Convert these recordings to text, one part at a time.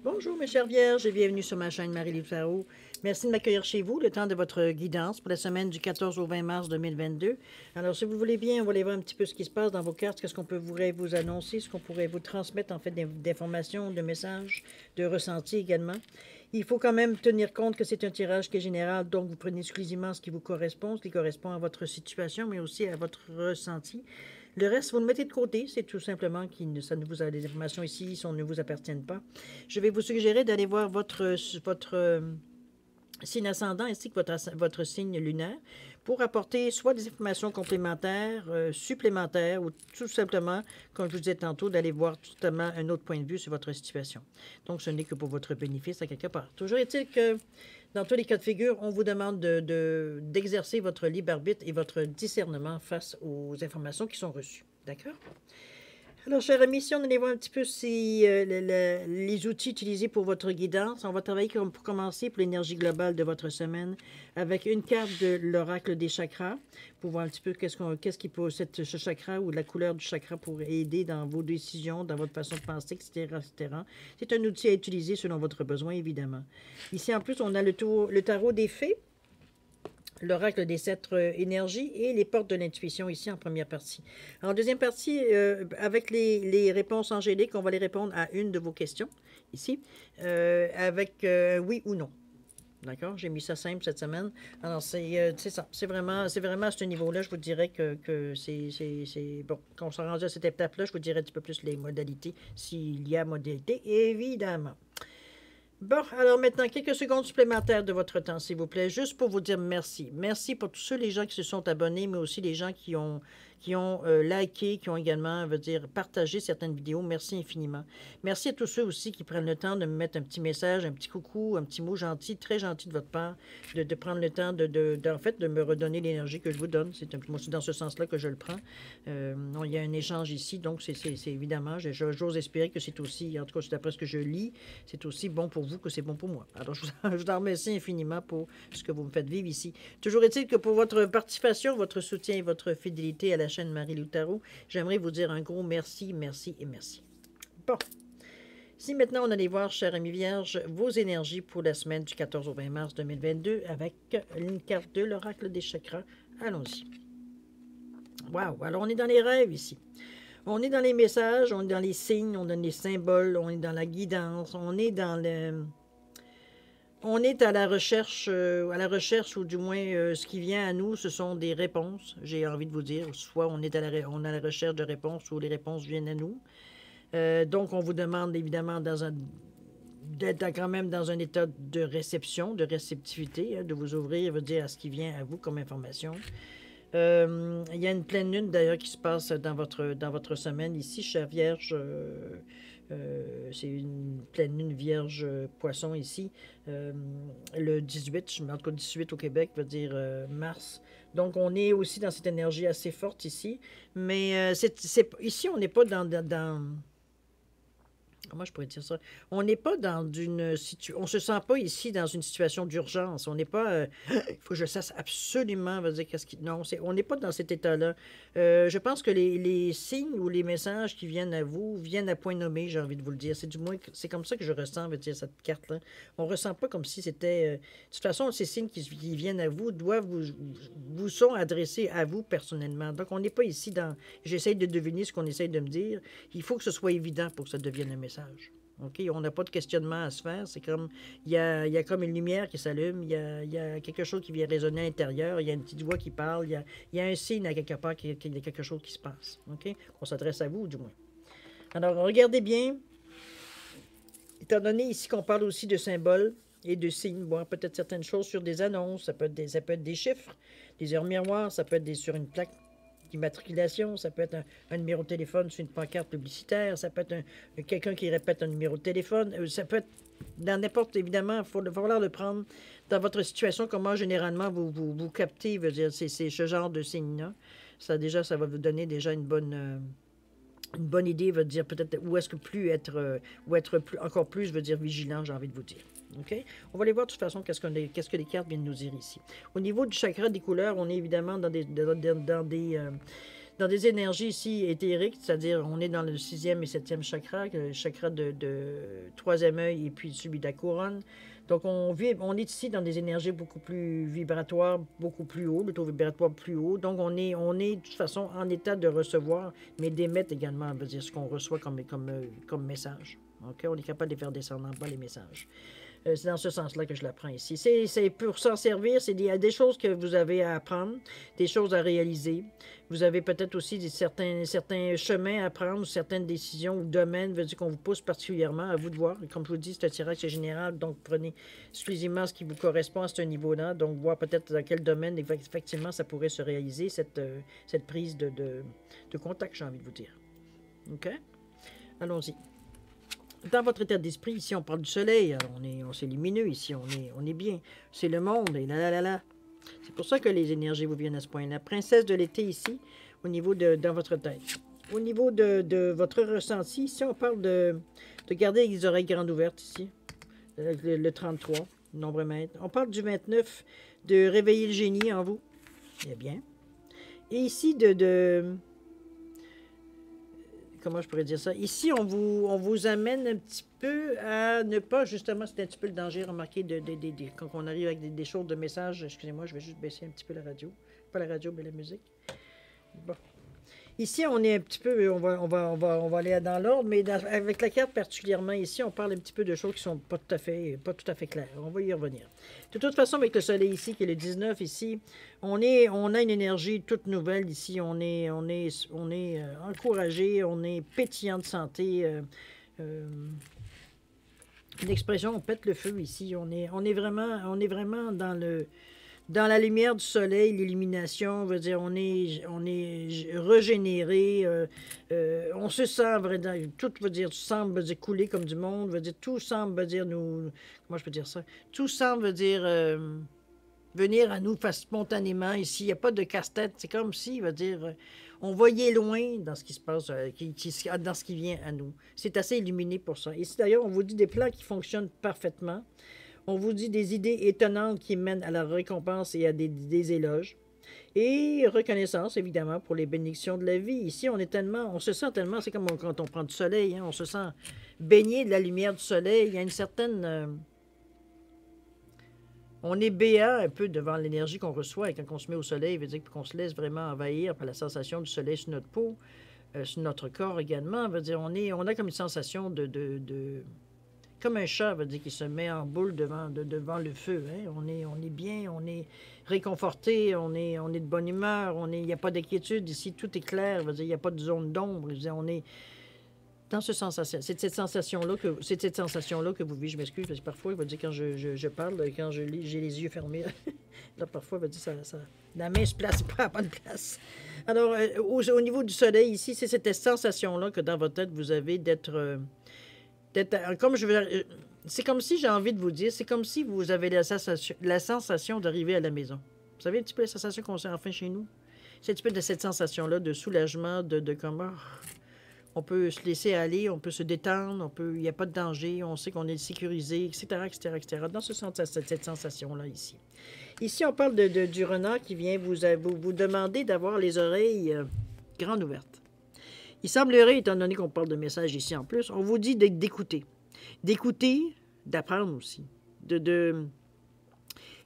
Bonjour mes chères vierges et bienvenue sur ma chaîne Marie-Lou Tarot. Merci de m'accueillir chez vous, le temps de votre guidance pour la semaine du 14 au 20 mars 2022. Alors si vous voulez bien, on va aller voir un petit peu ce qui se passe dans vos cartes, qu'est-ce qu'on pourrait vous annoncer, ce qu'on pourrait vous transmettre en fait d'informations, de messages, de ressentis également. Il faut quand même tenir compte que c'est un tirage qui est général, donc vous prenez exclusivement ce qui vous correspond, ce qui correspond à votre situation, mais aussi à votre ressenti. Le reste, vous le mettez de côté, c'est tout simplement que ça ne vous a des informations ici, ça ne vous appartiennent pas. Je vais vous suggérer d'aller voir votre signe ascendant ainsi que votre signe lunaire pour apporter soit des informations complémentaires, supplémentaires ou tout simplement, comme je vous disais tantôt, d'aller voir totalement un autre point de vue sur votre situation. Donc, ce n'est que pour votre bénéfice à quelque part. Toujours est-il que dans tous les cas de figure, on vous demande d'exercer votre libre arbitre et votre discernement face aux informations qui sont reçues. D'accord? Alors, chers amis, si on allait voir un petit peu si, les outils utilisés pour votre guidance, on va travailler pour commencer pour l'énergie globale de votre semaine avec une carte de l'oracle des chakras pour voir un petit peu qu'est-ce qui peut, ce chakra ou la couleur du chakra pour aider dans vos décisions, dans votre façon de penser, etc. etc. C'est un outil à utiliser selon votre besoin, évidemment. Ici, en plus, on a le tarot des fées, l'oracle des 7 énergies et les portes de l'intuition ici en première partie. En deuxième partie, avec les réponses angéliques, on va les répondre à une de vos questions ici, avec oui ou non. D'accord? J'ai mis ça simple cette semaine. Alors, c'est ça. C'est vraiment à ce niveau-là, je vous dirais que c'est... Bon, quand on s'est rendu à cette étape-là, je vous dirais un petit peu plus les modalités, s'il y a modalité, évidemment. Bon, alors maintenant, quelques secondes supplémentaires de votre temps, s'il vous plaît, juste pour vous dire merci. Merci pour tous ceux, les gens qui se sont abonnés, mais aussi les gens qui ont liké, qui ont également, partagé certaines vidéos. Merci infiniment. Merci à tous ceux aussi qui prennent le temps de me mettre un petit message, un petit coucou, un petit mot gentil, très gentil de votre part, de prendre le temps en fait, de me redonner l'énergie que je vous donne. C'est dans ce sens-là que je le prends. Il y a un échange ici, donc c'est évidemment, j'ose espérer que c'est aussi, en tout cas, c'est d'après ce que je lis, c'est aussi bon pour vous que c'est bon pour moi. Alors, je vous en remercie infiniment pour ce que vous me faites vivre ici. Toujours est-il que pour votre participation, votre soutien et votre fidélité à la chaîne Marie-Lou Tarot, j'aimerais vous dire un gros merci, merci et merci. Bon. Si maintenant on allait voir, chers amis vierges, vos énergies pour la semaine du 14 au 20 mars 2022 avec une carte de l'oracle des chakras. Allons-y. Wow! Alors, on est dans les rêves ici. On est dans les messages, on est dans les signes, on est dans les symboles, on est dans la guidance, on est dans le... On est à la recherche ou du moins ce qui vient à nous, ce sont des réponses, j'ai envie de vous dire. Soit on est à la recherche de réponses ou les réponses viennent à nous. Donc, on vous demande évidemment d'être quand même dans un état de réception, de réceptivité, de vous ouvrir, veut dire à ce qui vient à vous comme information. Il y a une pleine lune d'ailleurs qui se passe dans votre semaine ici, chère Vierge. C'est une pleine lune Vierge Poisson ici. Le 18, en tout cas 18 au Québec, veut dire mars. Donc on est aussi dans cette énergie assez forte ici. Mais ici, on n'est pas dans comment je pourrais dire ça? On n'est pas dans une situation... On se sent pas ici dans une situation d'urgence. On n'est pas... Il faut que je sache absolument... qu'est-ce qui... Non, on n'est pas dans cet état-là. Je pense que les signes ou les messages qui viennent à vous viennent à point nommé, j'ai envie de vous le dire. C'est du moins... C'est comme ça que je ressens, cette carte-là. On ne ressent pas comme si c'était... De toute façon, ces signes qui viennent à vous vous sont adressés à vous personnellement. Donc, on n'est pas ici dans... J'essaie de deviner ce qu'on essaye de me dire. Il faut que ce soit évident pour que ça devienne un message. OK? On n'a pas de questionnement à se faire. C'est comme, il y a comme une lumière qui s'allume, il y a quelque chose qui vient résonner à l'intérieur, il y a une petite voix qui parle, il y a un signe à quelque part qu'il y a quelque chose qui se passe. OK? On s'adresse à vous, du moins. Alors, regardez bien. Étant donné ici qu'on parle aussi de symboles et de signes, bon, peut-être certaines choses sur des annonces, ça peut être des chiffres, des heures miroirs, ça peut être sur une plaque d'immatriculation, ça peut être un numéro de téléphone sur une pancarte publicitaire, ça peut être quelqu'un qui répète un numéro de téléphone, ça peut être dans n'importe, évidemment, il va falloir le prendre dans votre situation, comment généralement vous captez, c'est ce genre de signe-là. Ça va vous donner déjà une bonne idée, veut dire peut-être où est-ce que encore plus, veut dire vigilant, j'ai envie de vous dire. OK? On va aller voir de toute façon qu'est-ce que les cartes viennent nous dire ici. Au niveau du chakra des couleurs, on est évidemment dans des dans des énergies ici éthériques, c'est-à-dire on est dans le 6e et 7e chakra, le chakra de troisième œil et puis celui de la couronne. Donc, on est ici dans des énergies beaucoup plus vibratoires, beaucoup plus haut, le taux vibratoire plus haut. Donc, on est de toute façon en état de recevoir, mais d'émettre également, veut dire ce qu'on reçoit comme message. OK? On est capable de faire descendre en bas les messages. C'est dans ce sens-là que je l'apprends ici. C'est pour s'en servir, il y a des choses que vous avez à apprendre, des choses à réaliser. Vous avez peut-être aussi certains chemins à prendre, certaines décisions ou domaines, veut dire qu'on vous pousse particulièrement, à vous de voir. Et comme je vous dis, c'est un tirage général, donc prenez exclusivement ce qui vous correspond à ce niveau-là, donc voir peut-être dans quel domaine effectivement ça pourrait se réaliser, cette prise de contact, j'ai envie de vous dire. OK? Allons-y. Dans votre état d'esprit, ici, on parle du soleil. C'est lumineux ici, on est bien. C'est le monde, et là. C'est pour ça que les énergies vous viennent à ce point-là. Princesse de l'été ici, au niveau dans votre tête. Au niveau de votre ressenti, ici, on parle de garder les oreilles grandes ouvertes ici. Le 33, nombre maître. On parle du 29, de réveiller le génie en vous. Eh bien. Et ici, comment je pourrais dire ça? Ici, on vous amène un petit peu à ne pas, justement, c'est un petit peu le danger, remarquez, quand on arrive avec des choses de messages. Excusez-moi, je vais juste baisser un petit peu la radio. Pas la radio, mais la musique. Bon. Ici, on est un petit peu, on va aller dans l'ordre, mais avec la carte particulièrement ici, on parle un petit peu de choses qui sont pas tout à fait claires. On va y revenir. De toute façon, avec le soleil ici, qui est le 19 ici, on a une énergie toute nouvelle ici. On est encouragé, on est pétillant de santé. Une expression, on pète le feu ici. On est vraiment dans la lumière du soleil, l'illumination, veut dire, on est régénéré, on se sent, tout veut dire, semble dire, couler comme du monde, veut dire, tout semble, veut dire, comment je peux dire ça? Tout semble, veut dire, venir à nous spontanément ici, il n'y a pas de casse-tête, c'est comme si, veut dire, on voyait loin dans ce qui se passe, dans ce qui vient à nous. C'est assez illuminé pour ça. Ici, d'ailleurs, on vous dit des plans qui fonctionnent parfaitement. On vous dit des idées étonnantes qui mènent à la récompense et à des éloges. Et reconnaissance, évidemment, pour les bénédictions de la vie. Ici, on se sent tellement, c'est comme quand on prend du soleil, hein, on se sent baigné de la lumière du soleil. Il y a une certaine... on est béat un peu devant l'énergie qu'on reçoit. Et quand on se met au soleil, veut dire qu'on se laisse vraiment envahir par la sensation du soleil sur notre peau, sur notre corps également. Veut dire, on a comme une sensation comme un chat, veut dire, qui se met en boule devant le feu. Hein? On est bien, on est réconforté, on est de bonne humeur, il n'y a pas d'inquiétude ici, tout est clair, veut dire, il n'y a pas de zone d'ombre. On est dans ce sensation. C'est cette sensation-là que vous vivez. Je m'excuse, parce que parfois, il va dire, quand je parle, quand je lis, j'ai les yeux fermés. Là, parfois, il va dire, la main se place pas à la bonne place. Alors, au niveau du soleil, ici, c'est cette sensation-là que dans votre tête, vous avez d'être c'est comme si, j'ai envie de vous dire, c'est comme si vous avez la sensation d'arriver à la maison. Vous savez un petit peu la sensation qu'on sent enfin chez nous? C'est un petit peu de cette sensation-là de soulagement, de comment on peut se laisser aller, on peut se détendre, il n'y a pas de danger, on sait qu'on est sécurisé, etc., etc. Dans cette sensation-là ici. Ici, on parle du renard qui vient vous demander d'avoir les oreilles grandes ouvertes. Il semblerait, étant donné qu'on parle de messages ici en plus, on vous dit d'écouter. D'écouter, d'apprendre aussi.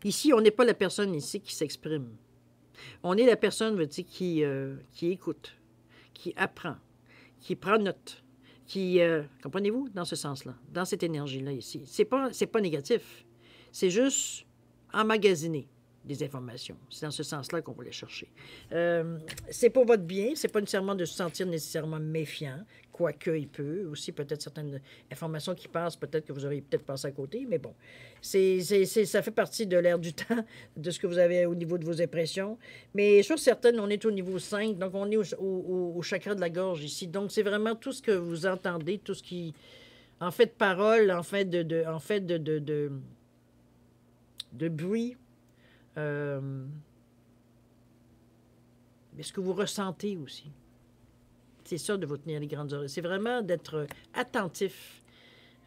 Ici, on n'est pas la personne ici qui s'exprime. On est la personne, veut dire, qui écoute, qui apprend, qui prend note, comprenez-vous, dans ce sens-là, dans cette énergie-là ici. C'est pas négatif. C'est juste emmagasiner des informations. C'est dans ce sens-là qu'on va les chercher. C'est pour votre bien. C'est pas nécessairement de se sentir nécessairement méfiant, quoique il peut. Aussi, peut-être certaines informations qui passent, peut-être que vous auriez peut-être passé à côté, mais bon. Ça fait partie de l'air du temps, de ce que vous avez au niveau de vos impressions. Mais chose certaine, on est au niveau 5, donc on est au chakra de la gorge ici. Donc, c'est vraiment tout ce que vous entendez, tout ce qui, en fait, de parole, en fait, de bruit. Mais ce que vous ressentez aussi. C'est ça de vous tenir les grandes oreilles. C'est vraiment d'être attentif.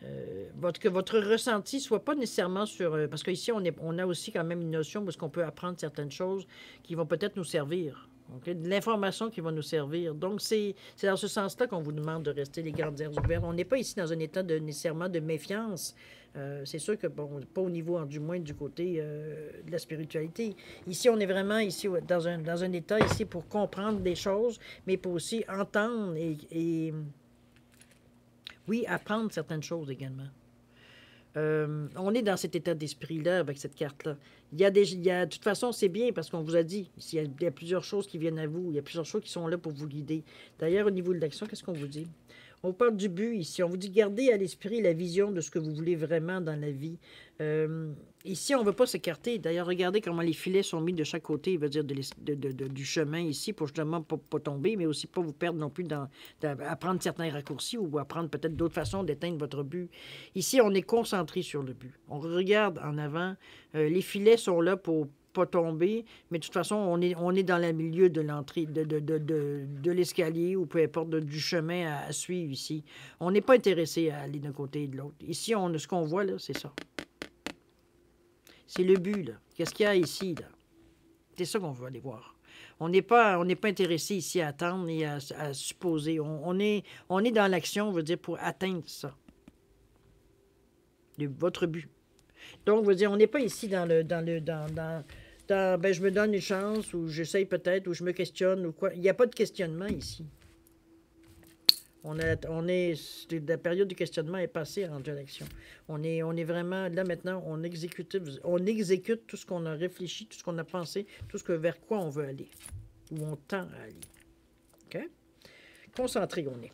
Que votre ressenti soit pas nécessairement sur... parce qu'ici, on a aussi quand même une notion parce qu'on peut apprendre certaines choses qui vont peut-être nous servir. OK? De l'information qui va nous servir. Donc, c'est dans ce sens-là qu'on vous demande de rester les grandes airs ouvertes. On n'est pas ici dans un état nécessairement de méfiance. C'est sûr que, bon, pas au niveau, du moins, du côté de la spiritualité. Ici, on est vraiment ici dans un état ici pour comprendre des choses, mais pour aussi entendre et oui, apprendre certaines choses également. On est dans cet état d'esprit-là avec cette carte-là. De toute façon, c'est bien parce qu'on vous a dit, il y a plusieurs choses qui viennent à vous, il y a plusieurs choses qui sont là pour vous guider. D'ailleurs, au niveau de l'action, qu'est-ce qu'on vous dit? On vous parle du but ici. On vous dit garder à l'esprit la vision de ce que vous voulez vraiment dans la vie. Ici, on ne veut pas s'écarter. D'ailleurs, regardez comment les filets sont mis de chaque côté, il veut dire du chemin ici, pour justement pas tomber, mais aussi pas vous perdre non plus à prendre certains raccourcis ou à prendre peut-être d'autres façons d'atteindre votre but. Ici, on est concentré sur le but. On regarde en avant. Les filets sont là pour pas tomber, mais de toute façon, on est dans le milieu de l'entrée, de l'escalier ou peu importe, du chemin à suivre ici. On n'est pas intéressé à aller d'un côté et de l'autre. Ici, ce qu'on voit, là, c'est ça. C'est le but, là. Qu'est-ce qu'il y a ici, là? C'est ça qu'on veut aller voir. On n'est pas intéressé ici à attendre et à supposer. On est dans l'action, on veut dire, pour atteindre ça. Votre but. Donc, veut dire, on n'est pas ici dans je me donne une chance, ou j'essaye peut-être, ou je me questionne, ou quoi. Il n'y a pas de questionnement ici. La période du questionnement est passée en l'action. On est vraiment, là maintenant, on exécute tout ce qu'on a réfléchi, tout ce qu'on a pensé, vers quoi on veut aller, où on tend à aller. OK? Concentré, on est.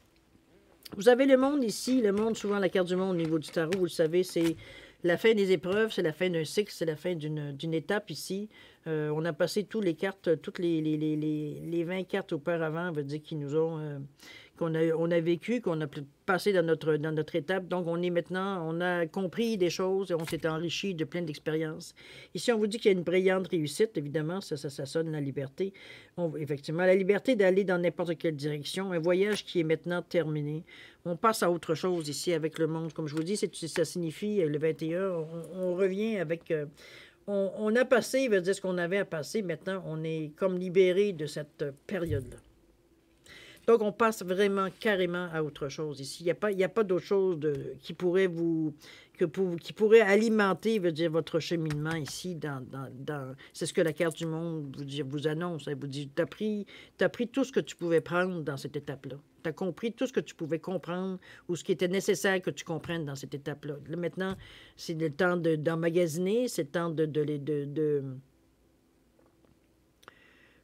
Vous avez le monde ici, le monde, souvent la carte du monde au niveau du tarot, vous le savez, c'est la fin des épreuves, c'est la fin d'un cycle, c'est la fin d'une étape ici. On a passé toutes les cartes, toutes les 20 cartes auparavant, veut dire qu'ils nous ont... qu'on a vécu, qu'on a passé dans notre étape. Donc, on a compris des choses et on s'est enrichi de plein d'expériences. Ici, on vous dit qu'il y a une brillante réussite, évidemment, ça sonne la liberté. Effectivement, la liberté d'aller dans n'importe quelle direction, un voyage qui est maintenant terminé. On passe à autre chose ici avec le monde. Comme je vous dis, ça signifie, le 21, on revient avec... on a passé, veut dire ce qu'on avait à passer. Maintenant, on est comme libéré de cette période-là. Donc, on passe vraiment carrément à autre chose ici. Il n'y a pas d'autre chose qui pourrait qui pourrait alimenter, veut dire, votre cheminement ici. C'est ce que la carte du monde vous annonce. Elle vous dit, t'as pris tout ce que tu pouvais prendre dans cette étape-là. Tu as compris tout ce que tu pouvais comprendre ou ce qui était nécessaire que tu comprennes dans cette étape-là. Là, maintenant, c'est le temps d'emmagasiner, c'est le temps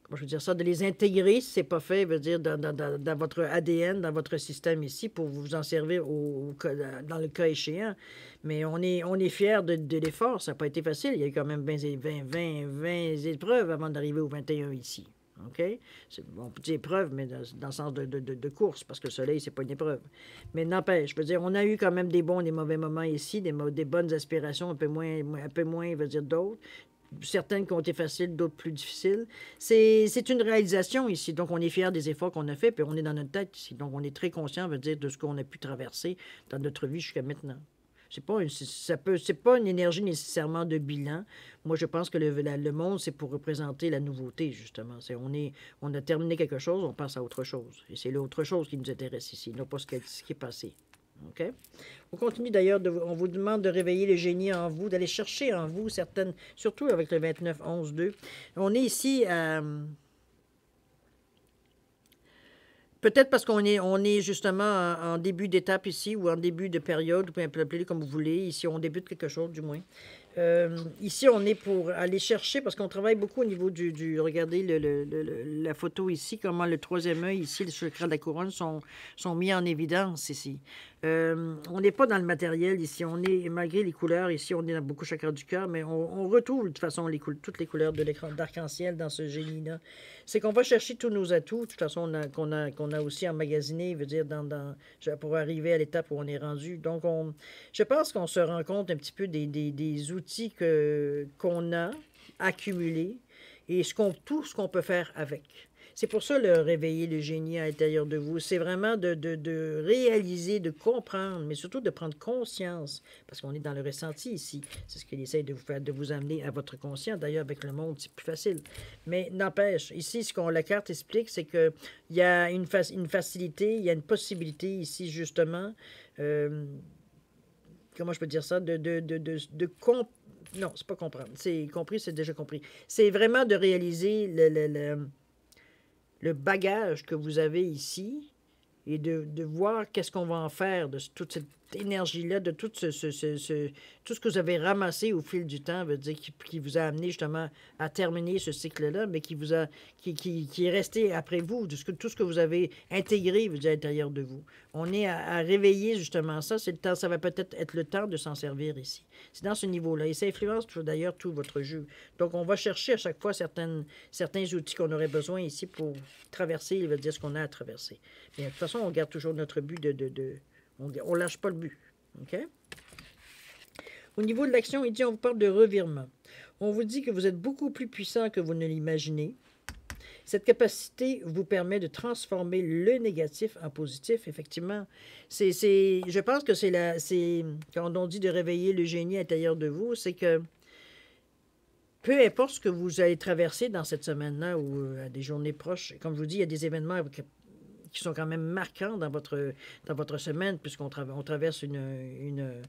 comment je veux dire ça, de les intégrer, si ce n'est pas fait, veut dire, dans votre ADN, dans votre système ici, pour vous en servir dans le cas échéant. Mais on est fiers de l'effort. Ça n'a pas été facile. Il y a eu quand même 20 épreuves avant d'arriver au 21 ici. OK? On peut dire épreuve, mais dans le sens de course, parce que le soleil, c'est pas une épreuve. Mais n'empêche, je veux dire, on a eu quand même des bons et des mauvais moments ici, des bonnes aspirations, un peu moins, je veux dire, d'autres. Certaines qui ont été faciles, d'autres plus difficiles. C'est une réalisation ici. Donc, on est fiers des efforts qu'on a faits, puis on est dans notre tête ici. Donc, on est très conscient, veut dire, de ce qu'on a pu traverser dans notre vie jusqu'à maintenant. C'est pas une énergie nécessairement de bilan. Moi, je pense que le monde, c'est pour représenter la nouveauté, justement. On a terminé quelque chose, on passe à autre chose. Et c'est l'autre chose qui nous intéresse ici, non pas ce qui est passé. OK? On continue d'ailleurs, on vous demande de réveiller le génie en vous, d'aller chercher en vous certaines, surtout avec le 29-11-2. On est ici à... Peut-être parce qu'on est justement en début d'étape ici, ou en début de période, vous pouvez l'appeler comme vous voulez. Ici, on débute quelque chose, du moins. Ici, on est pour aller chercher, parce qu'on travaille beaucoup au niveau regardez la photo ici, comment le troisième œil ici, le chakra de la couronne sont mis en évidence ici. On n'est pas dans le matériel ici, malgré les couleurs, ici, on est dans beaucoup chakra du cœur, mais on retrouve de toute façon toutes les couleurs d'arc-en-ciel dans ce génie-là. C'est qu'on va chercher tous nos atouts, de toute façon, qu'on a aussi emmagasinés, veut dire, pour arriver à l'étape où on est rendu. Donc, je pense qu'on se rend compte un petit peu des outils qu'on a accumulés et tout ce qu'on peut faire avec. C'est pour ça le réveiller le génie à l'intérieur de vous. C'est vraiment de réaliser, de comprendre, mais surtout de prendre conscience, parce qu'on est dans le ressenti ici. C'est ce qu'il essaie de vous faire, de vous amener à votre conscient. D'ailleurs, avec le monde, c'est plus facile. Mais n'empêche, ici, ce qu'on la carte explique, c'est qu'il y a une facilité, il y a une possibilité ici, justement, comment je peux dire ça, non, c'est pas comprendre. C'est compris, c'est déjà compris. C'est vraiment de réaliser le bagage que vous avez ici et de voir qu'est-ce qu'on va en faire de toute cette énergie-là, de tout tout ce que vous avez ramassé au fil du temps, veut dire qui vous a amené justement à terminer ce cycle-là, mais qui est resté après vous, tout ce que vous avez intégré, veut dire, à l'intérieur de vous. On est à réveiller justement ça. C'est le temps, ça va peut-être être le temps de s'en servir ici. C'est dans ce niveau-là. Et ça influence d'ailleurs tout votre jeu. Donc, on va chercher à chaque fois certains outils qu'on aurait besoin ici pour traverser, il veut dire ce qu'on a à traverser. Mais de toute façon, on garde toujours notre but on ne lâche pas le but. OK? Au niveau de l'action, il dit, on vous parle de revirement. On vous dit que vous êtes beaucoup plus puissant que vous ne l'imaginez. Cette capacité vous permet de transformer le négatif en positif, effectivement. Je pense que quand on dit de réveiller le génie à l'intérieur de vous, c'est que peu importe ce que vous allez traverser dans cette semaine-là ou à des journées proches, comme je vous dis, il y a des événements qui sont quand même marquants dans votre semaine, puisqu'on traverse une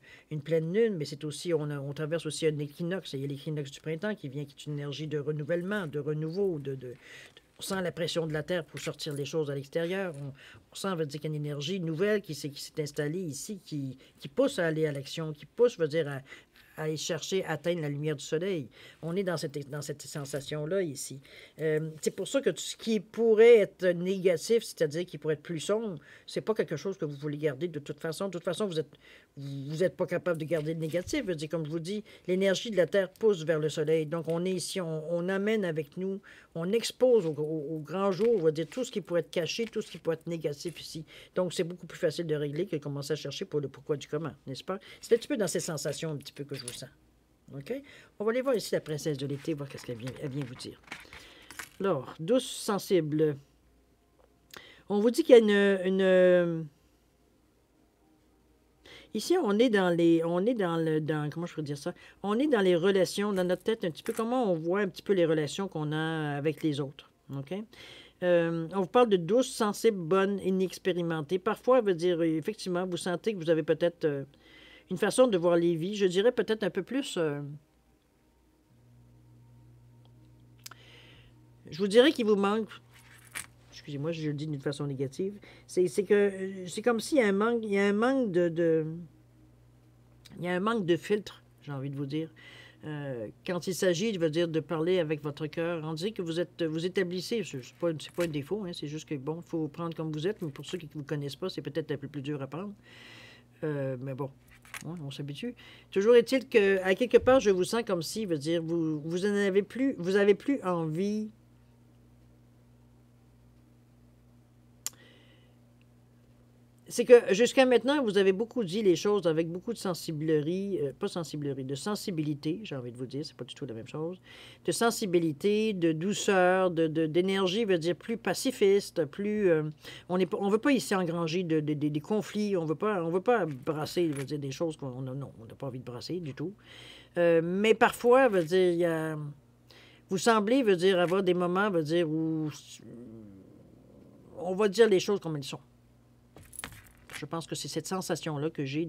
pleine lune, mais c'est aussi, on traverse aussi un équinoxe. Il y a l'équinoxe du printemps qui vient, qui est une énergie de renouvellement, de renouveau, on sent la pression de la Terre pour sortir les choses à l'extérieur. On sent, veut dire, qu'il y a une énergie nouvelle qui s'est installée ici, qui pousse à aller à l'action, qui pousse, veut dire, à aller chercher, atteindre la lumière du soleil. On est dans cette sensation-là ici. C'est pour ça que tout ce qui pourrait être négatif, c'est-à-dire qui pourrait être plus sombre, c'est pas quelque chose que vous voulez garder de toute façon. De toute façon, vous êtes pas capable de garder le négatif. Je veux dire, comme je vous dis, l'énergie de la Terre pousse vers le soleil. Donc, on est ici, on amène avec nous, on expose au grand jour, on va dire, tout ce qui pourrait être caché, tout ce qui pourrait être négatif ici. Donc, c'est beaucoup plus facile de régler que de commencer à chercher pour le pourquoi du comment, n'est-ce pas? C'est un petit peu dans ces sensations un petit peu que je vous sens. OK? On va aller voir ici la princesse de l'été, voir qu'est-ce qu'elle vient vous dire. Alors, douce, sensible. On vous dit qu'il y a ici, on est comment je pourrais dire ça? On est dans les relations, dans notre tête, un petit peu, comment on voit un petit peu les relations qu'on a avec les autres. OK? On vous parle de douce, sensible, bonne, inexpérimentée. Parfois, veut dire, effectivement, vous sentez que vous avez peut-être une façon de voir les vies, je dirais peut-être un peu plus... je vous dirais qu'il vous manque... Excusez-moi, je le dis d'une façon négative. C'est comme s'il y a un manque, il y a un manque il y a un manque de filtre, j'ai envie de vous dire. Quand il s'agit, je veux dire, de parler avec votre cœur, on dit que vous établissez, c'est pas un défaut, hein, c'est juste que, bon, il faut vous prendre comme vous êtes, mais pour ceux qui ne vous connaissent pas, c'est peut-être un peu plus dur à prendre. Mais bon, ouais, on s'habitue. Toujours est-il qu'à quelque part, je vous sens comme si, veut dire, vous avez plus envie. C'est que jusqu'à maintenant, vous avez beaucoup dit les choses avec beaucoup de de sensibilité, j'ai envie de vous dire, c'est pas du tout la même chose, de sensibilité, de douceur, d'énergie, veut dire plus pacifiste, plus... on veut pas ici engranger des conflits, on veut pas brasser, veut dire, des choses on n'a pas envie de brasser du tout. Mais parfois, veut dire, vous semblez, veut dire, avoir des moments, veut dire, où on va dire les choses comme elles sont. Je pense que c'est cette sensation-là que j'ai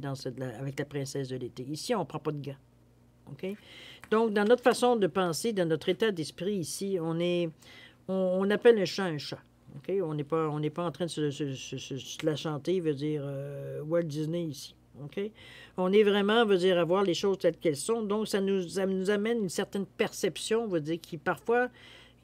avec la princesse de l'été. Ici, on ne prend pas de gants. OK? Donc, dans notre façon de penser, dans notre état d'esprit ici, on appelle un chat un chat. OK? On n'est pas en train de se la chanter, veut dire Walt Disney ici. OK? On est vraiment, veut dire, à voir les choses telles qu'elles sont. Donc, ça nous amène une certaine perception, veut dire, qui parfois...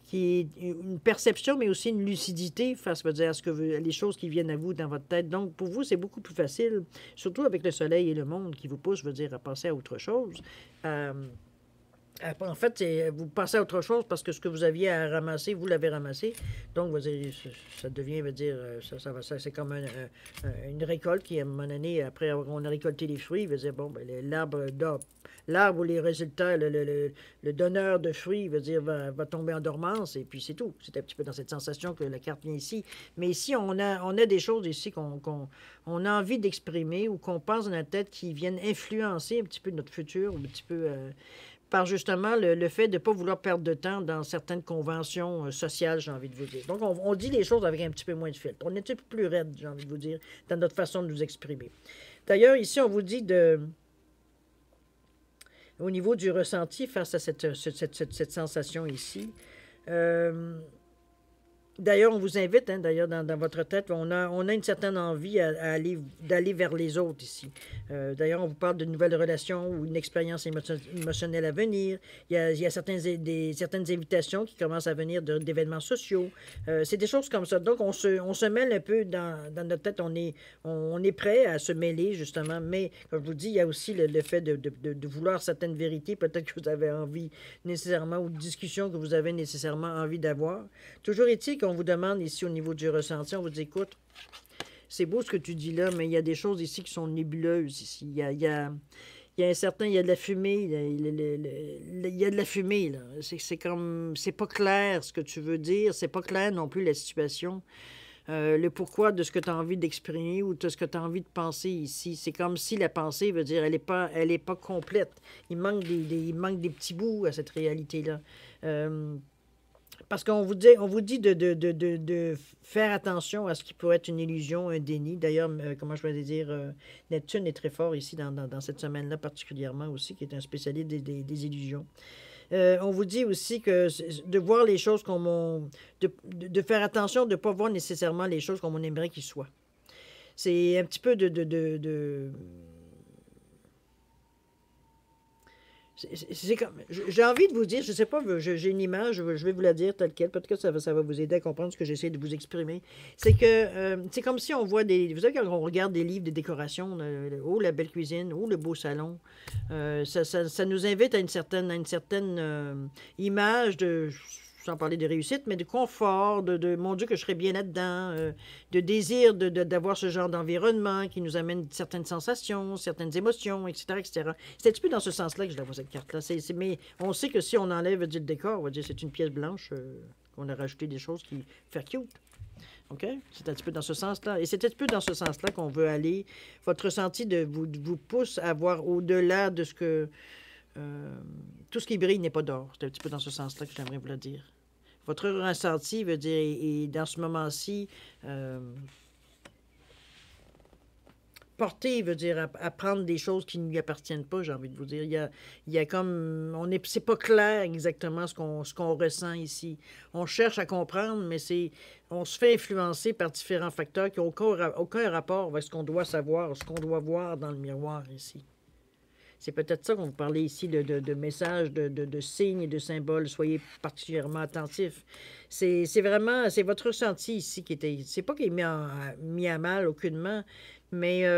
qui est une perception, mais aussi une lucidité face, veut dire, à les choses qui viennent à vous dans votre tête. Donc, pour vous, c'est beaucoup plus facile, surtout avec le soleil et le monde qui vous pousse, veut dire, à passer à autre chose. En fait, vous passez à autre chose parce que ce que vous aviez à ramasser, vous l'avez ramassé. Donc, vous dire, ça devient, veut dire, c'est comme une récolte qui, à un moment donné, après on a récolté les fruits, veut dire, bon, ben, l'arbre l'arbre où les résultats, le donneur de fruits, veut dire, va tomber en dormance, et puis c'est tout. C'est un petit peu dans cette sensation que la carte vient ici. Mais ici, on a des choses ici qu'on a envie d'exprimer ou qu'on pense dans notre tête qui viennent influencer un petit peu notre futur, un petit peu par justement le fait de ne pas vouloir perdre de temps dans certaines conventions sociales, j'ai envie de vous dire. Donc, on dit les choses avec un petit peu moins de filtre. On est un peu plus raide, j'ai envie de vous dire, dans notre façon de nous exprimer. D'ailleurs, ici, on vous dit au niveau du ressenti face à cette sensation ici. D'ailleurs, on vous invite, hein, d'ailleurs, dans votre tête, on a une certaine envie d'aller vers les autres ici. D'ailleurs, on vous parle de nouvelles relations ou une expérience émotionnelle à venir. Il y a certaines invitations qui commencent à venir d'événements sociaux. C'est des choses comme ça. Donc, on se mêle un peu dans notre tête. On est prêt à se mêler, justement. Mais, comme je vous dis, il y a aussi le fait de vouloir certaines vérités, peut-être que vous avez envie nécessairement, ou de discussions que vous avez nécessairement envie d'avoir. Toujours est-il qu'on vous demande ici au niveau du ressenti, on vous dit, écoute, c'est beau ce que tu dis là, mais il y a des choses ici qui sont nébuleuses ici. Il y a il y a de la fumée, il y a de la fumée, là. C'est comme, c'est pas clair ce que tu veux dire, c'est pas clair non plus la situation. Le pourquoi de ce que tu as envie d'exprimer ou de ce que tu as envie de penser ici. C'est comme si la pensée veut dire elle est pas complète. Il manque il manque des petits bouts à cette réalité-là. Parce qu'on vous dit de faire attention à ce qui pourrait être une illusion, un déni. D'ailleurs, comment je vais dire, Neptune est très fort ici dans cette semaine-là particulièrement aussi, qui est un spécialiste des illusions. On vous dit aussi que de voir les choses comme de faire attention de ne pas voir nécessairement les choses comme on aimerait qu'ils soient. C'est un petit peu j'ai envie de vous dire, je ne sais pas, j'ai une image, je vais vous la dire telle quelle, peut-être que ça va vous aider à comprendre ce que j'essaie de vous exprimer. C'est que c'est comme si on voit vous savez, quand on regarde des livres de décoration, la belle cuisine, le beau salon, ça nous invite à une certaine image sans parler de réussite, mais de confort, mon Dieu, que je serais bien là-dedans, de désir d'avoir ce genre d'environnement qui nous amène certaines sensations, certaines émotions, etc., etc. C'est un petit peu dans ce sens-là que je la vois, cette carte-là. Mais on sait que si on enlève le décor, on va dire c'est une pièce blanche, qu'on a rajouté des choses qui font cute. OK? C'est un petit peu dans ce sens-là. Et c'est un petit peu dans ce sens-là qu'on veut aller. Votre ressenti vous pousse à voir au-delà de ce que... tout ce qui brille n'est pas d'or. C'est un petit peu dans ce sens-là que j'aimerais vous le dire. Votre ressenti veut dire, et dans ce moment-ci, porter veut dire apprendre des choses qui ne lui appartiennent pas, j'ai envie de vous dire. Il y a comme... c'est pas clair exactement ce qu'on ressent ici. On cherche à comprendre, mais on se fait influencer par différents facteurs qui n'ont aucun rapport avec ce qu'on doit savoir, ce qu'on doit voir dans le miroir ici. C'est peut-être ça qu'on vous parlait ici de messages, de signes et de symboles. Soyez particulièrement attentifs. C'est vraiment, c'est votre ressenti ici qui était... C'est pas qu'il est mis à mal aucunement, mais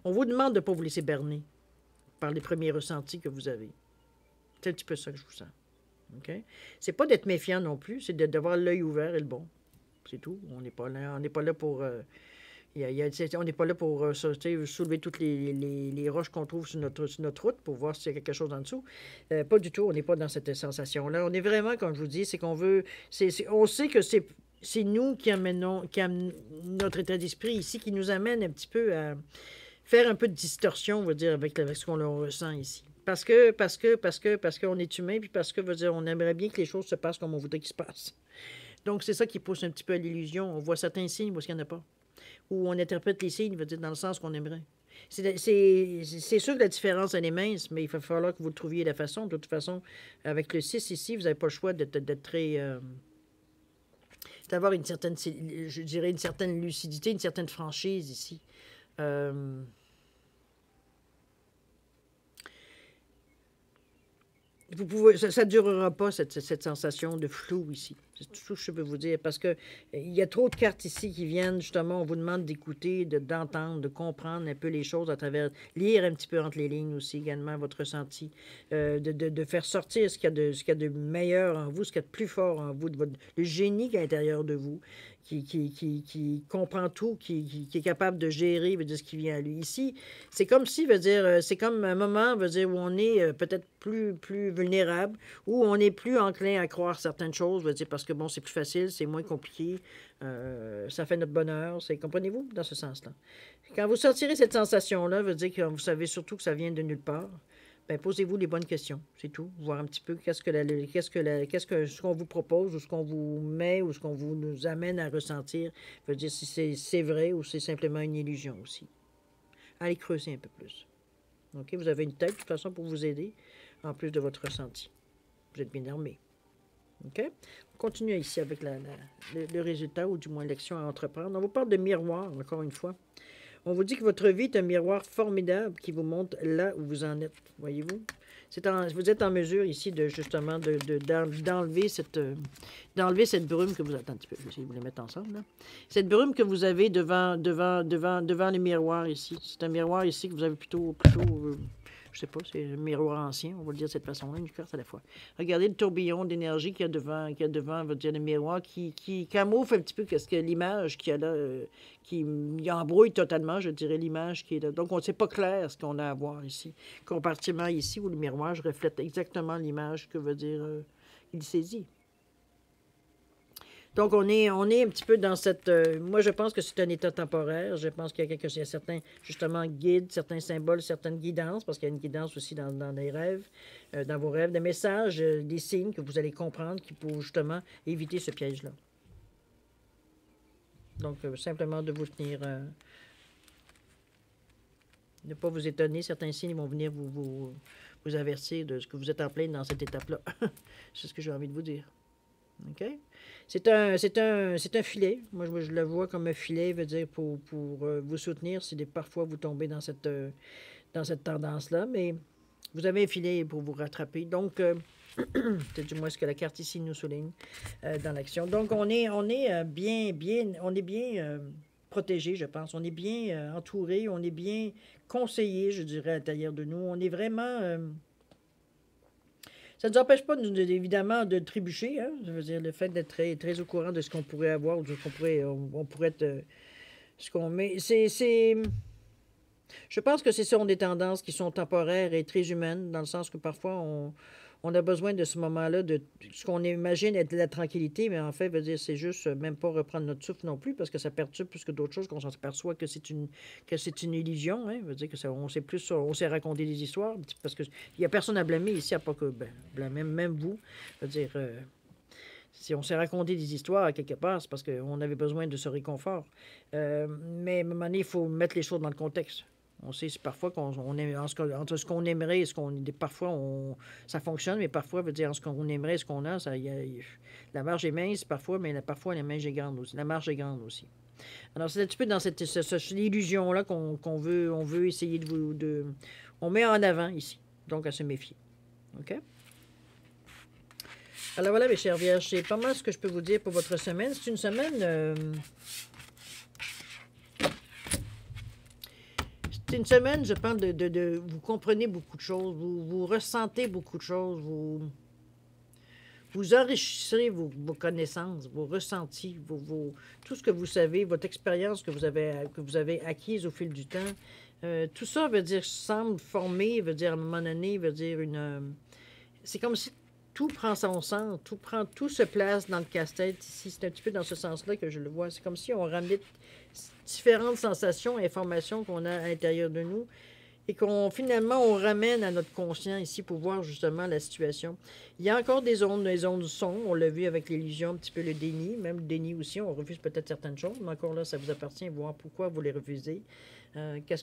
on vous demande de ne pas vous laisser berner par les premiers ressentis que vous avez. C'est un petit peu ça que je vous sens. OK? C'est pas d'être méfiant non plus, c'est d'avoir l'œil ouvert et le bon. C'est tout. On n'est pas là pour... on n'est pas là pour soulever toutes les roches qu'on trouve sur notre route pour voir s'il y a quelque chose en dessous. Pas du tout, on n'est pas dans cette sensation-là. On est vraiment, comme je vous dis, c'est qu'on veut... on sait que c'est nous qui amenons notre état d'esprit ici, qui nous amène un petit peu à faire un peu de distorsion, on va dire, avec ce qu'on ressent ici. Parce qu'on est humain, puis parce que, veut dire, on aimerait bien que les choses se passent comme on voudrait qu'ils se passent. Donc, c'est ça qui pousse un petit peu à l'illusion. On voit certains signes où il n'y en a pas. Ou on interprète les signes, veut dire, dans le sens qu'on aimerait. C'est sûr que la différence, elle est mince, mais il va falloir que vous trouviez la façon. De toute façon, avec le 6 ici, vous n'avez pas le choix d'être très... d'avoir une certaine, je dirais, une certaine lucidité, une certaine franchise ici. Vous pouvez, ça ne durera pas, cette sensation de flou ici. C'est tout ce que je peux vous dire, parce que il y a trop de cartes ici qui viennent, justement, on vous demande d'écouter, d'entendre, de comprendre un peu les choses à travers, lire un petit peu entre les lignes aussi, également, votre ressenti, de faire sortir ce qu'il y a de meilleur en vous, ce qu'il y a de plus fort en vous, le génie qui est à l'intérieur de vous, qui comprend tout, qui est capable de gérer, veut dire, ce qui vient à lui. Ici, c'est comme si, veut dire, c'est comme un moment, veut dire, où on est peut-être plus vulnérable, où on est plus enclin à croire certaines choses, veut dire, parce que, bon, c'est plus facile, c'est moins compliqué, ça fait notre bonheur, comprenez-vous, dans ce sens-là. Quand vous sortirez cette sensation-là, veut dire que vous savez surtout que ça vient de nulle part. Bien, posez-vous les bonnes questions, c'est tout. Voir un petit peu ce qu'on vous propose ou ce qu'on vous met ou ce qu'on vous nous amène à ressentir. Veut dire si c'est vrai ou c'est simplement une illusion aussi. Allez creuser un peu plus. OK? Vous avez une tête, de toute façon, pour vous aider, en plus de votre ressenti. Vous êtes bien armé. OK? On continue ici avec le résultat, ou du moins l'action à entreprendre. On vous parle de miroir, encore une fois. On vous dit que votre vie est un miroir formidable qui vous montre là où vous en êtes. Voyez-vous? Vous êtes en mesure ici de justement d'enlever cette brume que vous... Attends un petit peu, je vais essayer de vous les mettre ensemble. Là. Cette brume que vous avez devant le miroir ici. C'est un miroir ici que vous avez plutôt je sais pas, c'est un miroir ancien, on va le dire de cette façon-là, une carte à la fois. Regardez le tourbillon d'énergie qu'il y a devant veut dire, le miroir qui camoufle un petit peu ce que l'image qu'il y a là, qui embrouille totalement, je dirais, l'image qui est là. Donc, c'est pas clair ce qu'on a à voir ici. Comparativement ici, où le miroir reflète exactement l'image que veut dire il saisit. Donc, on est un petit peu dans cette... moi, je pense que c'est un état temporaire. Je pense qu'il y a certains, justement, guides, certains symboles, certaines guidances, parce qu'il y a une guidance aussi dans les rêves, dans vos rêves, des messages, des signes que vous allez comprendre qui pour, justement, éviter ce piège-là. Donc, simplement de vous tenir... ne pas vous étonner. Certains signes vont venir vous avertir de ce que vous êtes en plein dans cette étape-là. C'est ce que j'ai envie de vous dire. OK? C'est un filet. Moi, je le vois comme un filet, veut dire, pour vous soutenir si parfois vous tombez dans cette tendance-là. Mais vous avez un filet pour vous rattraper. Donc, c'est du moins ce que la carte ici nous souligne dans l'action. Donc, on est bien protégé, je pense. On est bien entouré, on est bien conseillé, je dirais, à l'intérieur de nous. On est vraiment... ça ne nous empêche pas, évidemment, de trébucher. Hein? Je veux dire, le fait d'être très, très au courant de ce qu'on pourrait avoir ou de ce qu'on pourrait... On pourrait être... ce qu'on met... Je pense que ce sont des tendances qui sont temporaires et très humaines, dans le sens que parfois, on a besoin de ce moment-là, de ce qu'on imagine être la tranquillité, mais en fait, veut dire, c'est juste même pas reprendre notre souffle non plus, parce que ça perturbe plus que d'autres choses, qu'on s'aperçoit que c'est une illusion. Hein? Veut dire que on s'est raconté des histoires, parce que il n'y a personne à blâmer ici, à pas que même vous. Veut dire, si on s'est raconté des histoires à quelque part, c'est parce qu'on avait besoin de ce réconfort. Mais à un moment donné, il faut mettre les choses dans le contexte. On sait parfois entre ce qu'on aimerait et ce qu'on... Parfois, ça fonctionne, mais parfois, veut dire, ce qu'on aimerait et ce qu'on a, la marge est mince parfois, mais parfois, la marge est grande aussi. La marge est grande aussi. Alors, c'est un petit peu dans cette illusion-là qu'on veut essayer on met en avant ici, donc à se méfier. OK? Alors voilà, mes chers vierges, c'est pas mal ce que je peux vous dire pour votre semaine. C'est une semaine... C'est une semaine, je pense, vous comprenez beaucoup de choses, vous ressentez beaucoup de choses, vous enrichissez vos connaissances, vos ressentis, tout ce que vous savez, votre expérience que vous avez acquise au fil du temps. Tout ça veut dire, semble former, veut dire, à un moment donné, veut dire c'est comme si tout prend son sens, tout se place dans le casse-tête ici. C'est un petit peu dans ce sens-là que je le vois. C'est comme si on ramenait différentes sensations et informations qu'on a à l'intérieur de nous et finalement, on ramène à notre conscient ici pour voir justement la situation. Il y a encore des ondes de son, on l'a vu avec l'illusion, un petit peu le déni, même le déni aussi, on refuse peut-être certaines choses, mais encore là, ça vous appartient, voir pourquoi vous les refusez. Qu'est-ce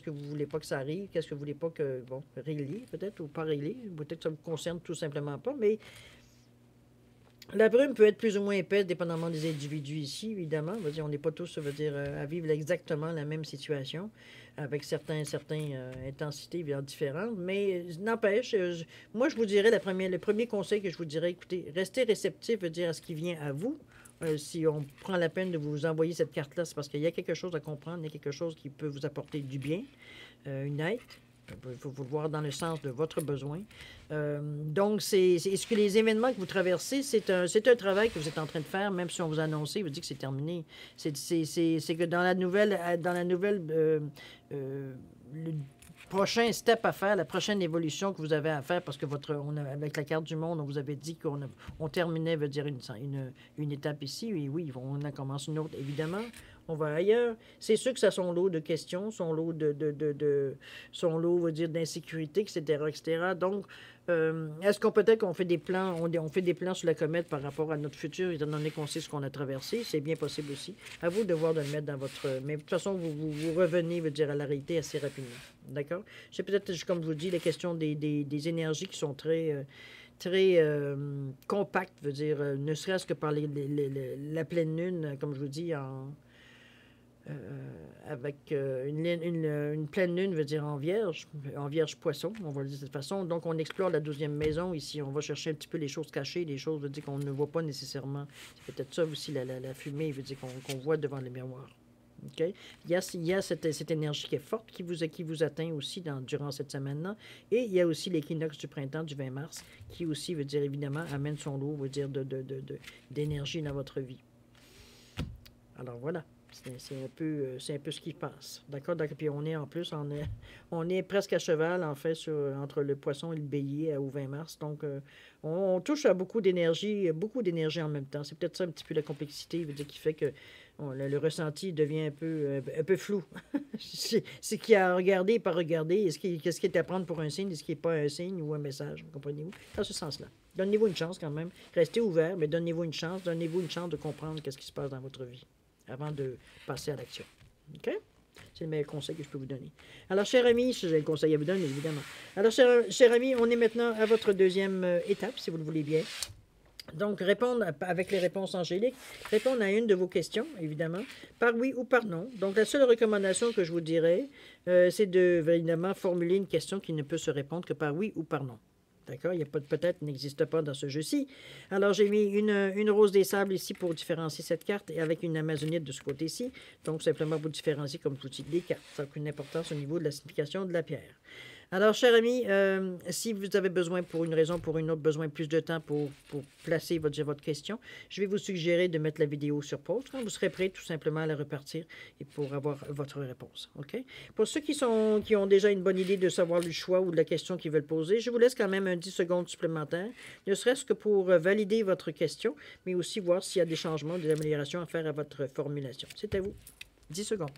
que vous voulez pas que ça arrive, qu'est-ce que vous voulez pas que, régler peut-être, ou pas régler, peut-être que ça vous concerne tout simplement pas, mais La brume peut être plus ou moins épaisse, dépendamment des individus ici, évidemment. Je veux dire, on n'est pas tous, je veux dire, à vivre exactement la même situation, avec certaines intensités bien différentes. Mais n'empêche, moi, je vous dirais, le premier conseil que je vous dirais, écoutez, restez réceptif, veut dire, à ce qui vient à vous. Si on prend la peine de vous envoyer cette carte-là, c'est parce qu'il y a quelque chose à comprendre, il y a quelque chose qui peut vous apporter du bien, une aide. Il faut vous le voir dans le sens de votre besoin. Donc, est-ce que les événements que vous traversez, c'est un travail que vous êtes en train de faire, même si on vous a annoncé, vous dit que c'est terminé. C'est que dans la nouvelle, le prochain step à faire, la prochaine évolution que vous avez à faire, parce que avec la carte du monde, on vous avait dit qu'on terminait, veut dire une étape ici, et oui, on en commence une autre, évidemment. On va ailleurs. C'est sûr que ça a son lot de questions, son lot son lot, on va dire, d'insécurité, etc., etc. Donc, est-ce qu'on peut-être qu'on fait des plans, on fait des plans sur la comète par rapport à notre futur, étant donné qu'on sait ce qu'on a traversé? C'est bien possible aussi. À vous de voir de le mettre dans votre... Mais de toute façon, vous revenez, veut dire, à la réalité assez rapidement. D'accord? C'est peut-être, comme je vous dis, les questions des énergies qui sont très compactes, veut dire, ne serait-ce que par la pleine lune, comme je vous dis, avec une pleine lune, veut dire en vierge poisson, on va le dire de cette façon. Donc, on explore la 12e maison ici. On va chercher un petit peu les choses cachées, les choses, veut dire qu'on ne voit pas nécessairement. C'est peut-être ça aussi, la fumée, veut dire qu'on voit devant le miroir. OK? Il y a cette énergie qui est forte qui vous atteint aussi durant cette semaine-là. Et il y a aussi l'équinoxe du printemps du 20 mars qui aussi, veut dire évidemment, amène son lot, veut dire d'énergie dans votre vie. Alors voilà. C'est un peu ce qui passe. D'accord? Puis on est en plus, on est presque à cheval, en fait, entre le poisson et le bélier au 20 mars. Donc, on touche à beaucoup d'énergie en même temps. C'est peut-être ça un petit peu la complexité, veut dire, qui fait que le ressenti devient un peu flou. C'est qu'il y a à regarder et pas regarder. Qu'est-ce qui est à prendre pour un signe, est-ce qui n'est pas un signe ou un message, comprenez-vous? Dans ce sens-là. Donnez-vous une chance quand même. Restez ouvert, mais donnez-vous une chance. Donnez-vous une chance de comprendre qu'est-ce qui se passe dans votre vie avant de passer à l'action. OK? C'est le meilleur conseil que je peux vous donner. Alors, cher ami, j'ai le conseil à vous donner, évidemment. Alors, cher ami, on est maintenant à votre deuxième étape, si vous le voulez bien. Donc, répondre avec les réponses angéliques, répondre à une de vos questions, évidemment, par oui ou par non. Donc, la seule recommandation que je vous dirais, c'est de, évidemment, formuler une question qui ne peut se répondre que par oui ou par non. D'accord? Il n'y a pas de peut-être, n'existe pas dans ce jeu-ci. Alors, j'ai mis une rose des sables ici pour différencier cette carte et avec une amazonite de ce côté-ci. Donc, simplement pour différencier comme tout type des cartes. Ça n'a aucune importance au niveau de la signification de la pierre. Alors, cher ami, si vous avez besoin pour une raison ou pour une autre, besoin plus de temps pour placer votre question, je vais vous suggérer de mettre la vidéo sur pause quand vous serez prêt tout simplement à la repartir et pour avoir votre réponse. OK? Pour ceux qui ont déjà une bonne idée de savoir le choix ou de la question qu'ils veulent poser, je vous laisse quand même un 10 secondes supplémentaires, ne serait-ce que pour valider votre question, mais aussi voir s'il y a des changements, des améliorations à faire à votre formulation. C'est à vous. 10 secondes.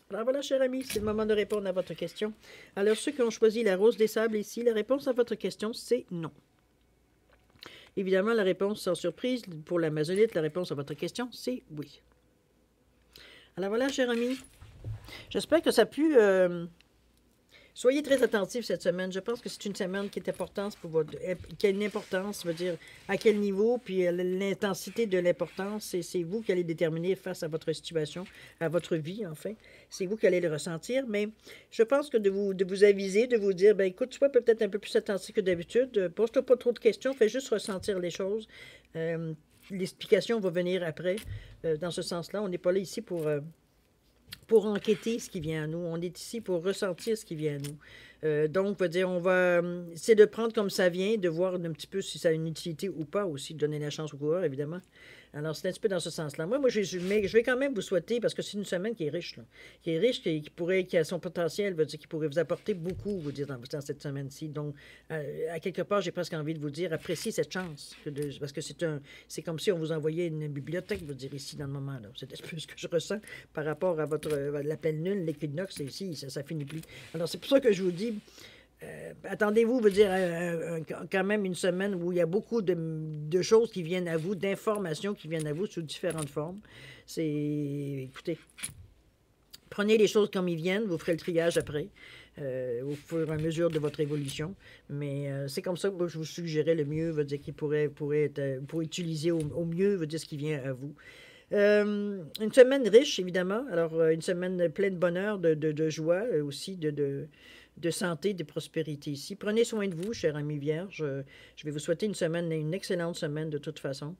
Alors voilà, cher ami, c'est le moment de répondre à votre question. Alors, ceux qui ont choisi la rose des sables ici, la réponse à votre question, c'est non. Évidemment, la réponse sans surprise, pour l'amazonite, la réponse à votre question, c'est oui. Alors voilà, cher ami, j'espère que ça a pu... Soyez très attentifs cette semaine. Je pense que c'est une semaine qui est importante qui a une importance, je veux dire, à quel niveau, puis l'intensité de l'importance, c'est vous qui allez déterminer face à votre situation, à votre vie, en fait. C'est vous qui allez le ressentir, mais je pense que de vous aviser, de vous dire, ben écoute, sois peut-être un peu plus attentif que d'habitude, pose-toi pas trop de questions, fais juste ressentir les choses. L'explication va venir après, dans ce sens-là. On n'est pas là ici pour enquêter ce qui vient à nous. On est ici pour ressentir ce qui vient à nous. Donc, c'est de prendre comme ça vient, de voir un petit peu si ça a une utilité ou pas aussi, de donner la chance au coureur, évidemment. Alors, c'est un petit peu dans ce sens-là. Moi, je vais quand même vous souhaiter, parce que c'est une semaine qui est riche, là, qui a son potentiel, veut dire, qui pourrait vous apporter beaucoup, vous dire, dans cette semaine-ci. Donc, à quelque part, j'ai presque envie de vous dire, appréciez cette chance, parce que c'est comme si on vous envoyait une bibliothèque, vous dire, ici, dans le moment, là. C'est un peu ce que je ressens par rapport à la pleine lune, l'équinoxe, ici, ça finit plus. Alors, c'est pour ça que je vous dis, attendez-vous, veut dire, quand même une semaine où il y a beaucoup de choses qui viennent à vous, d'informations qui viennent à vous sous différentes formes. Écoutez, prenez les choses comme ils viennent, vous ferez le triage après, au fur et à mesure de votre évolution. Mais c'est comme ça que je vous suggérais le mieux, veut dire qu'il pourrait être, pour utiliser au mieux, veut dire ce qui vient à vous. Une semaine riche, évidemment. Alors, une semaine pleine de bonheur, de joie, aussi de santé, de prospérité ici. Prenez soin de vous, cher ami Vierge. Je vais vous souhaiter une excellente semaine de toute façon.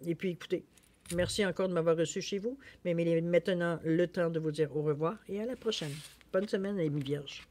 Et puis, écoutez, merci encore de m'avoir reçu chez vous, mais il est maintenant le temps de vous dire au revoir et à la prochaine. Bonne semaine, ami Vierge.